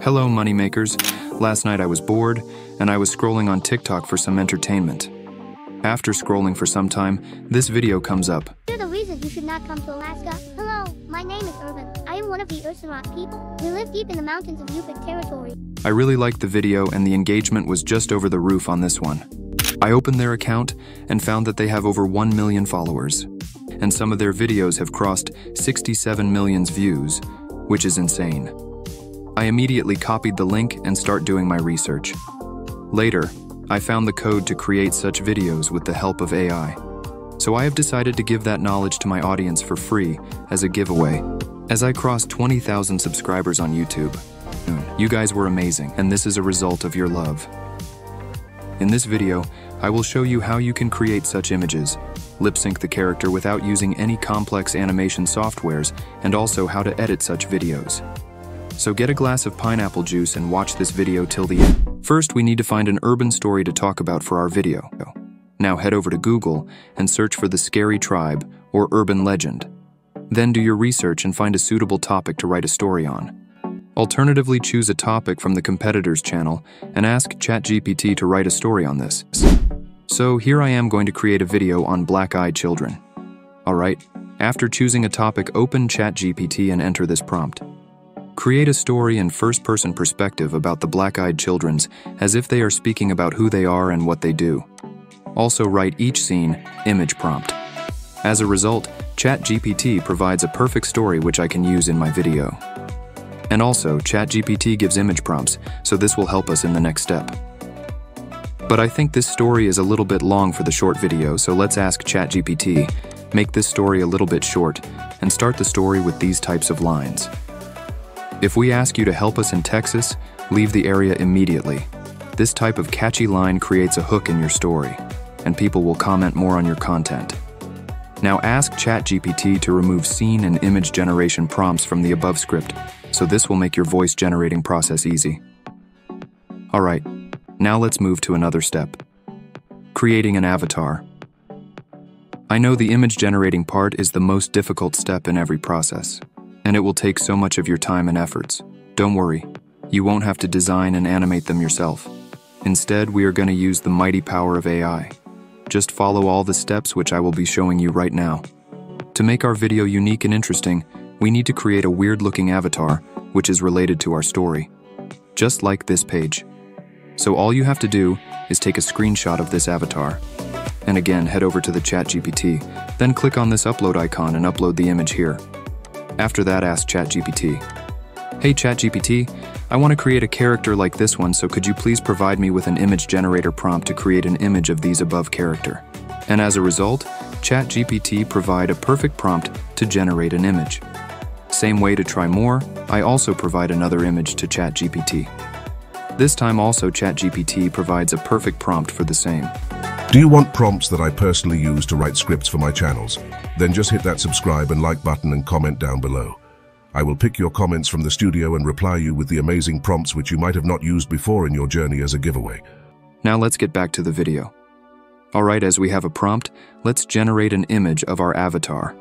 Hello, moneymakers. Last night I was bored, and I was scrolling on TikTok for some entertainment. After scrolling for some time, this video comes up. You're the reason you should not come to Alaska. Hello, my name is Urban. I am one of the Ursarock people. We live deep in the mountains of Yupik territory. I really liked the video, and the engagement was just over the roof on this one. I opened their account and found that they have over 1 million followers. And some of their videos have crossed 67 million views, which is insane. I immediately copied the link and start doing my research. Later, I found the code to create such videos with the help of AI. So I have decided to give that knowledge to my audience for free as a giveaway. As I crossed 20,000 subscribers on YouTube, you guys were amazing, and this is a result of your love. In this video, I will show you how you can create such images, lip sync the character without using any complex animation softwares, and also how to edit such videos. So get a glass of pineapple juice and watch this video till the end. First, we need to find an urban story to talk about for our video. Now head over to Google and search for the Scary Tribe or Urban Legend. Then do your research and find a suitable topic to write a story on. Alternatively, choose a topic from the competitor's channel and ask ChatGPT to write a story on this. So here I am going to create a video on black-eyed children. Alright, after choosing a topic, open ChatGPT and enter this prompt. Create a story in first-person perspective about the black-eyed children as if they are speaking about who they are and what they do. Also write each scene, image prompt. As a result, ChatGPT provides a perfect story which I can use in my video. And also, ChatGPT gives image prompts, so this will help us in the next step. But I think this story is a little bit long for the short video, so let's ask ChatGPT, make this story a little bit short, and start the story with these types of lines. If we ask you to help us in Texas, leave the area immediately. This type of catchy line creates a hook in your story, and people will comment more on your content. Now ask ChatGPT to remove scene and image generation prompts from the above script, so this will make your voice generating process easy. Alright, now let's move to another step. Creating an avatar. I know the image generating part is the most difficult step in every process, and it will take so much of your time and efforts. Don't worry, you won't have to design and animate them yourself. Instead, we are going to use the mighty power of AI. Just follow all the steps which I will be showing you right now. To make our video unique and interesting, we need to create a weird-looking avatar, which is related to our story. Just like this page. So all you have to do is take a screenshot of this avatar. And again, head over to the ChatGPT, then click on this upload icon and upload the image here. After that, ask ChatGPT, "Hey ChatGPT, I want to create a character like this one, so could you please provide me with an image generator prompt to create an image of these above character?" And as a result, ChatGPT provide a perfect prompt to generate an image. Same way to try more, I also provide another image to ChatGPT. This time also ChatGPT provides a perfect prompt for the same. Do you want prompts that I personally use to write scripts for my channels? Then just hit that subscribe and like button and comment down below. I will pick your comments from the studio and reply you with the amazing prompts which you might have not used before in your journey as a giveaway. Now let's get back to the video. Alright, as we have a prompt, let's generate an image of our avatar.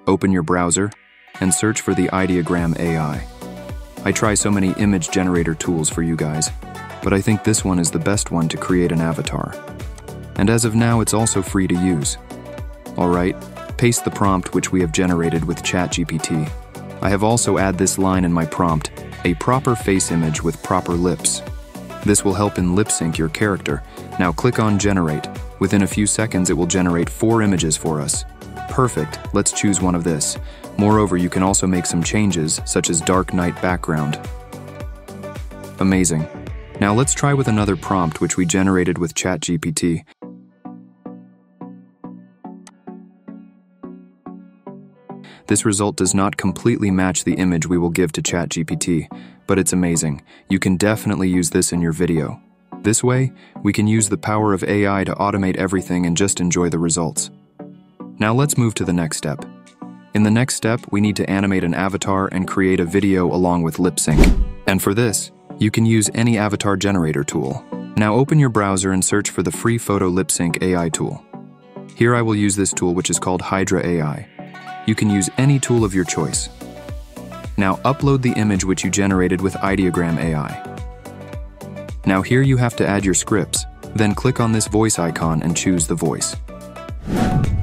Open your browser and search for the Ideogram AI. I try so many image generator tools for you guys, but I think this one is the best one to create an avatar. And as of now, it's also free to use. Alright, paste the prompt which we have generated with ChatGPT. I have also added this line in my prompt, a proper face image with proper lips. This will help in lip sync your character. Now click on generate. Within a few seconds, it will generate 4 images for us. Perfect, let's choose one of this. Moreover, you can also make some changes, such as dark night background. Amazing. Now let's try with another prompt which we generated with ChatGPT. This result does not completely match the image we will give to ChatGPT, but it's amazing. You can definitely use this in your video. This way, we can use the power of AI to automate everything and just enjoy the results. Now let's move to the next step. In the next step, we need to animate an avatar and create a video along with lip sync. And for this, you can use any avatar generator tool. Now open your browser and search for the free photo lip sync AI tool. Here I will use this tool which is called Hydra AI. You can use any tool of your choice. Now upload the image which you generated with Ideogram AI. Now here you have to add your scripts, then click on this voice icon and choose the voice.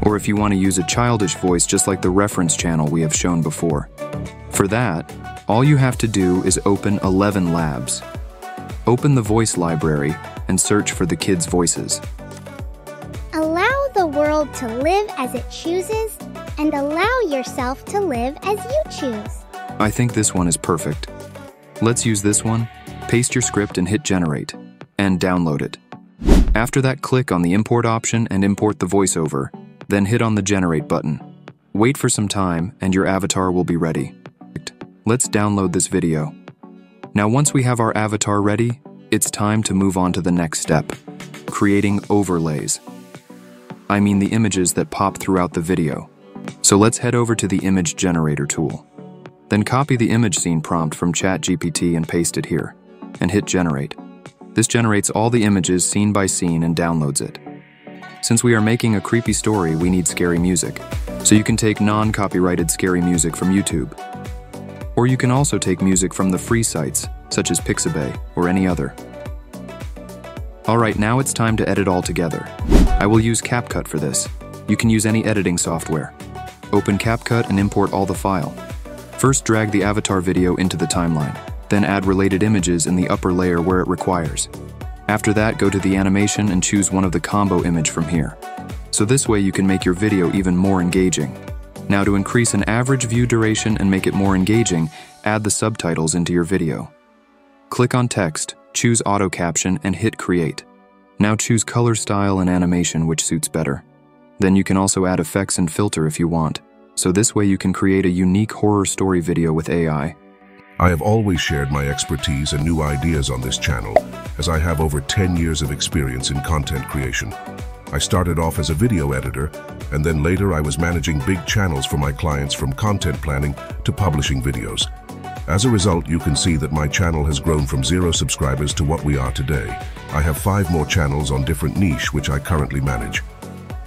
Or if you want to use a childish voice just like the reference channel we have shown before. For that, all you have to do is open 11 Labs. Open the voice library and search for the kids' voices. Allow the world to live as it chooses, and allow yourself to live as you choose. I think this one is perfect. Let's use this one, paste your script and hit generate, and download it. After that, click on the import option and import the voiceover, then hit on the generate button. Wait for some time and your avatar will be ready. Let's download this video. Now once we have our avatar ready, it's time to move on to the next step, creating overlays. I mean the images that pop throughout the video. So let's head over to the image generator tool. Then copy the image scene prompt from ChatGPT and paste it here, and hit generate. This generates all the images scene by scene and downloads it. Since we are making a creepy story, we need scary music. So you can take non-copyrighted scary music from YouTube. Or you can also take music from the free sites, such as Pixabay or any other. Alright, now it's time to edit all together. I will use CapCut for this. You can use any editing software. Open CapCut and import all the file. First, drag the avatar video into the timeline. Then add related images in the upper layer where it requires. After that, go to the animation and choose one of the combo image from here. So this way you can make your video even more engaging. Now to increase an average view duration and make it more engaging, add the subtitles into your video. Click on text, choose auto caption and hit create. Now choose color style and animation which suits better. Then you can also add effects and filter if you want. So this way you can create a unique horror story video with AI. I have always shared my expertise and new ideas on this channel, as I have over 10 years of experience in content creation. I started off as a video editor, and then later I was managing big channels for my clients, from content planning to publishing videos. As a result, you can see that my channel has grown from 0 subscribers to what we are today. I have 5 more channels on different niche which I currently manage.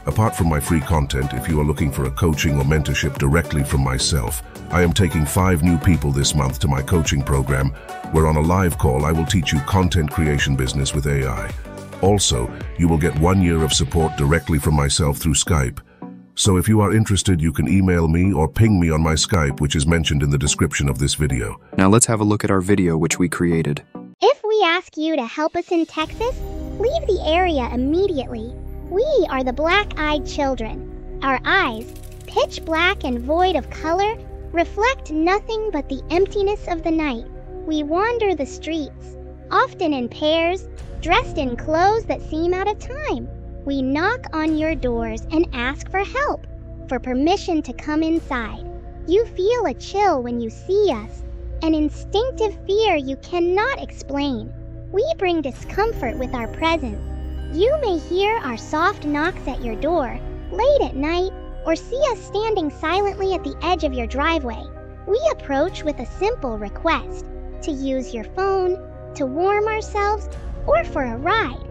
Apart from my free content, if you are looking for a coaching or mentorship directly from myself, I am taking 5 new people this month to my coaching program, where on a live call I will teach you content creation business with AI. Also, you will get 1 year of support directly from myself through Skype. So if you are interested, you can email me or ping me on my Skype, which is mentioned in the description of this video. Now let's have a look at our video which we created. If we ask you to help us in Texas, leave the area immediately. We are the black-eyed children. Our eyes, pitch black and void of color, reflect nothing but the emptiness of the night. We wander the streets, often in pairs, dressed in clothes that seem out of time. We knock on your doors and ask for help, for permission to come inside. You feel a chill when you see us, an instinctive fear you cannot explain. We bring discomfort with our presence. You may hear our soft knocks at your door, late at night, or see us standing silently at the edge of your driveway. We approach with a simple request, to use your phone, to warm ourselves, or for a ride.